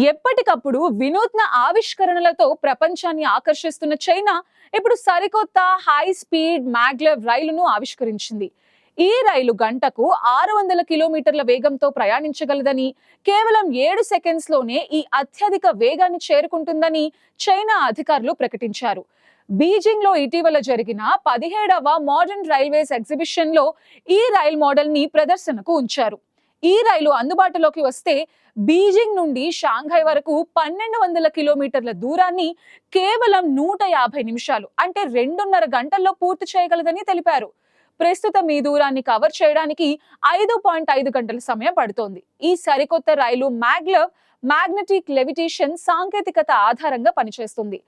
ఎప్పటికప్పుడు వినూత్న ఆవిష్కరణలతో ప్రపంచాన్ని ఆకర్షిస్తున్న చైనా ఇప్పుడు సరికొత్త హై స్పీడ్ మ్యాగ్లెవ్ రైలును ఆవిష్కరించింది. ఈ రైలు గంటకు 600 కిలోమీటర్ల వేగంతో ప్రయాణించగలదని, కేవలం 7 సెకండ్స్ లోనే ఈ అత్యధిక వేగాన్ని చేరుకుంటుందని చైనా అధికారులు ప్రకటించారు. బీజింగ్ లో ఇటీవల జరిగిన 17వ మోడర్న్ రైల్వేస్ ఎగ్జిబిషన్ లో ఈ రైల్ మోడల్ ని ప్రదర్శనకు ఉంచారు. ఈ రైలు అందుబాటులోకి వస్తే బీజింగ్ నుండి షాంఘై వరకు 1200 కిలోమీటర్ల దూరాన్ని కేవలం 150 నిమిషాలు అంటే 2.5 గంటల్లో పూర్తి చేయగలదని తెలిపారు. ప్రస్తుతం ఈ దూరాన్ని కవర్ చేయడానికి 5.5 గంటల సమయం పడుతోంది. ఈ సరికొత్త రైలు మ్యాగ్నెటిక్ లెవిటేషన్ సాంకేతికత ఆధారంగా పనిచేస్తుంది.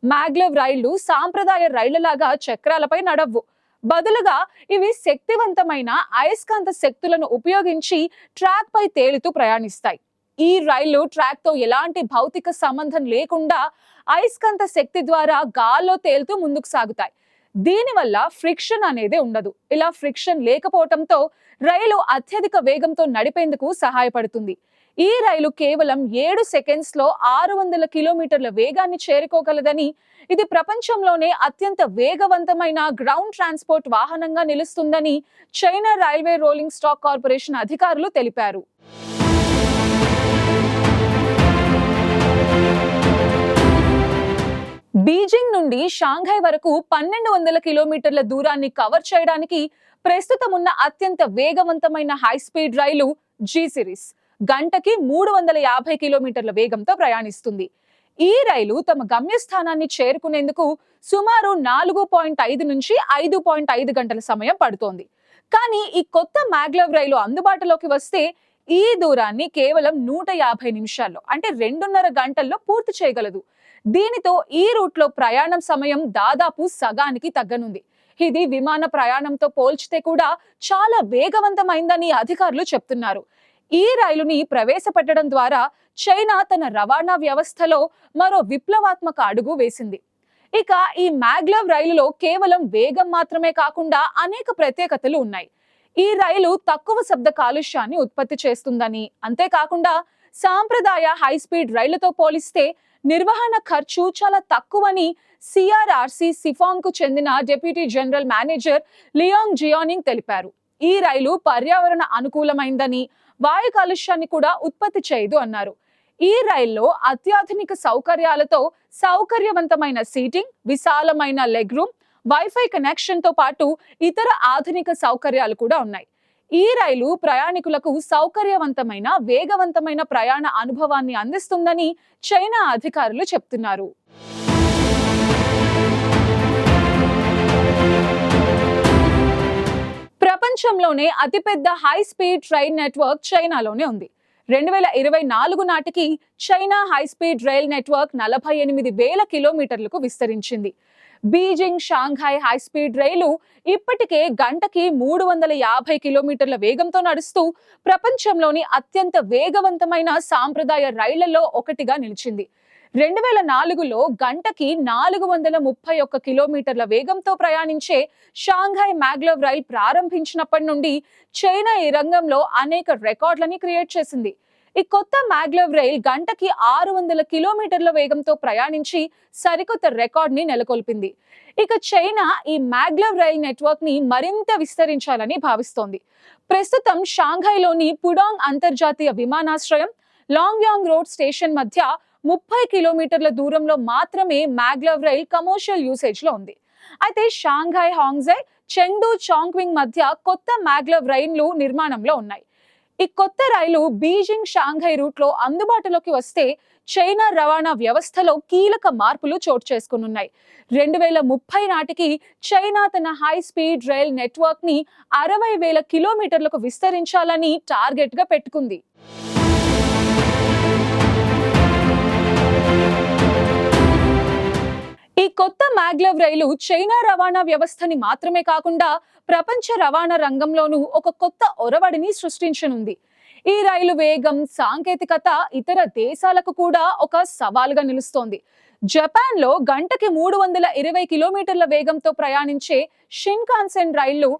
మ్యాగ్లెవ్ రైళ్లు సాంప్రదాయ రైళ్లలాగా చక్రాలపై నడవ్వు. బదులుగా ఇవి శక్తివంతమైన అయస్కాంత శక్తులను ఉపయోగించి ట్రాక్ పై తేలుతూ ప్రయాణిస్తాయి. ఈ రైళ్లు ట్రాక్ తో ఎలాంటి భౌతిక సంబంధం లేకుండా అయస్కాంత శక్తి ద్వారా గాల్లో తేలుతూ ముందుకు సాగుతాయి. దీనివల్ల ఫ్రిక్షన్ అనేది ఉండదు. ఇలా ఫ్రిక్షన్ లేకపోవడంతో రైలు అత్యధిక వేగంతో నడిపేందుకు సహాయపడుతుంది. ఈ రైలు కేవలం 7 సెకండ్స్ లో 600 కిలోమీటర్ల వేగాన్ని చేరుకోగలదని, ఇది ప్రపంచంలోనే అత్యంత వేగవంతమైన గ్రౌండ్ ట్రాన్స్పోర్ట్ వాహనంగా నిలుస్తుందని China railway rolling stock corporation అధికారులు తెలిపారు. బీజింగ్ నుండి షాంఘై వరకు 1200 కిలోమీటర్ల దూరాన్ని కవర్ చేయడానికి ప్రస్తుతం ఉన్న అత్యంత వేగవంతమైన హై స్పీడ్ రైలు జీ సిరీస్ గంటకి 350 కిలోమీటర్ల వేగంతో ప్రయాణిస్తుంది. ఈ రైలు తమ గమ్యస్థానాన్ని చేరుకునేందుకు సుమారు 4.5 నుంచి 5.5 గంటల సమయం పడుతోంది. కానీ ఈ కొత్త మ్యాగ్లెవ్ రైలు అందుబాటులోకి వస్తే ఈ దూరాన్ని కేవలం 150 నిమిషాల్లో అంటే 2.5 గంటల్లో పూర్తి చేయగలదు. దీనితో ఈ రూట్ లో ప్రయాణం సమయం దాదాపు సగానికి తగ్గనుంది. ఇది విమాన ప్రయాణంతో పోల్చితే కూడా చాలా వేగవంతమైందని అధికారులు చెప్తున్నారు. ఈ రైలుని ప్రవేశపెట్టడం ద్వారా చైనా తన రవాణా వ్యవస్థలో మరో విప్లవాత్మక అడుగు వేసింది. ఇక ఈ మ్యాగ్లెవ్ రైలులో కేవలం వేగం మాత్రమే కాకుండా అనేక ప్రత్యేకతలు ఉన్నాయి. ఈ రైలు తక్కువ శబ్ద కాలుష్యాన్ని ఉత్పత్తి చేస్తుందని, అంతేకాకుండా సాంప్రదాయ హై స్పీడ్ రైళ్లతో పోలిస్తే నిర్వహణ ఖర్చు చాలా తక్కువని సిఆర్ఆర్సి సిఫాంగ్ కు చెందిన డిప్యూటీ జనరల్ మేనేజర్ లియాంగ్ జియానింగ్ తెలిపారు. ఈ రైలు పర్యావరణ అనుకూలమైందని, వాయు కాలుష్యాన్ని కూడా ఉత్పత్తి చేయదు అన్నారు. ఈ రైల్లో అత్యాధునిక సౌకర్యాలతో సౌకర్యవంతమైన సీటింగ్, విశాలమైన లెగ్ రూమ్, వైఫై కనెక్షన్ తో పాటు ఇతర ఆధునిక సౌకర్యాలు కూడా ఉన్నాయి. ఈ రైలు ప్రయాణికులకు సౌకర్యవంతమైన, వేగవంతమైన ప్రయాణ అనుభవాన్ని అందిస్తుందని చైనా అధికారులు చెప్తున్నారు. ప్రపంచంలోనే అతిపెద్ద హై స్పీడ్ ట్రైన్ నెట్వర్క్ చైనాలోనే ఉంది. 2024 నాటికి China high speed rail network 48,000 కిలోమీటర్లకు విస్తరించింది. బీజింగ్ షాంఘై హై స్పీడ్ రైలు ఇప్పటికే గంటకి 350 కిలోమీటర్ల వేగంతో నడుస్తూ ప్రపంచంలోని అత్యంత వేగవంతమైన సాంప్రదాయ రైళ్లలో ఒకటిగా నిలిచింది. 2004లో గంటకి 431 కిలోమీటర్ల వేగంతో ప్రయాణించే షాంఘై మ్యాగ్లెవ్ రైల్ ప్రారంభించినప్పటి నుండి చైనా ఈ రంగంలో అనేక రికార్డులని క్రియేట్ చేసింది. ఈ కొత్త మ్యాగ్లెవ్ రైల్ గంటకి 600 కిలోమీటర్ల వేగంతో ప్రయాణించి సరికొత్త రికార్డ్ ని నెలకొల్పింది. ఇక చైనా ఈ మ్యాగ్లెవ్ రైల్ నెట్వర్క్ ని మరింత విస్తరించాలని భావిస్తోంది. ప్రస్తుతం షాంఘైలోని పుడాంగ్ అంతర్జాతీయ విమానాశ్రయం, లాంగ్యాంగ్ రోడ్ స్టేషన్ మధ్య 30 కిలోమీటర్ల దూరంలో మాత్రమే మ్యాగ్లెవ్ రైల్ కమర్షియల్ యూసేజ్ లో ఉంది. అయితే షాంఘై హాంగ్జై, చెంగ్డు చాంగ్వింగ్ మధ్య కొత్త మ్యాగ్లెవ్ రైళ్లు నిర్మాణంలో ఉన్నాయి. ఈ కొత్త రైలు బీజింగ్ షాంఘై రూట్ లో అందుబాటులోకి వస్తే చైనా రవాణా వ్యవస్థలో కీలక మార్పులు చోటు చేసుకున్నాయి. 2030 నాటికి చైనా తన హై స్పీడ్ రైల్ నెట్వర్క్ ని 60,000 కిలోమీటర్లకు విస్తరించాలని టార్గెట్ గా పెట్టుకుంది. ఈ కొత్త మ్యాగ్లెవ్ రైలు చైనా రవాణా వ్యవస్థని మాత్రమే కాకుండా ప్రపంచ రవాణా రంగంలోనూ ఒక కొత్త ఒరవడిని సృష్టించనుంది. ఈ రైలు వేగం, సాంకేతికత ఇతర దేశాలకు కూడా ఒక సవాల్గా నిలుస్తోంది. జపాన్ లో గంటకి 320 కిలోమీటర్ల వేగంతో ప్రయాణించే షిన్కాన్సెన్ రైళ్లు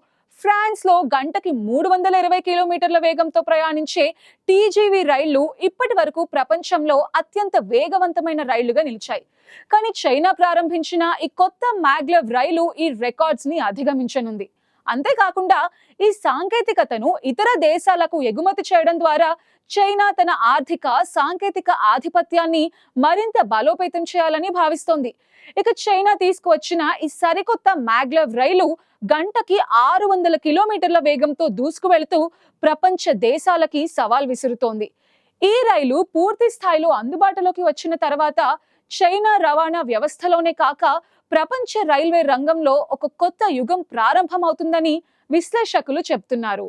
ఫ్రాన్స్ లో గంటకి 320 కిలోమీటర్ల వేగంతో ప్రయాణించే టీజీవీ రైళ్లు ఇప్పటి వరకు ప్రపంచంలో అత్యంత వేగవంతమైన రైళ్లుగా నిలిచాయి. కానీ చైనా ప్రారంభించిన ఈ కొత్త మ్యాగ్లెవ్ రైలు ఈ రికార్డ్స్ ని అధిగమించనుంది. అంతేకాకుండా ఈ సాంకేతికతను ఇతర దేశాలకు ఎగుమతి చేయడం ద్వారా చైనా తన ఆర్థిక సాంకేతిక ఆధిపత్యాన్ని మరింత బలోపేతం చేయాలని భావిస్తోంది. ఇక చైనా తీసుకువచ్చిన ఈ సరికొత్త మ్యాగ్లెవ్ రైలు గంటకి 600 కిలోమీటర్ల వేగంతో దూసుకువెళుతూ ప్రపంచ దేశాలకి సవాల్ విసురుతోంది. ఈ రైలు పూర్తి స్థాయిలో అందుబాటులోకి వచ్చిన తర్వాత చైనా రవాణా వ్యవస్థలోనే కాక ప్రపంచ రైల్వే రంగంలో ఒక కొత్త యుగం ప్రారంభమవుతుందని విశ్లేషకులు చెప్తున్నారు.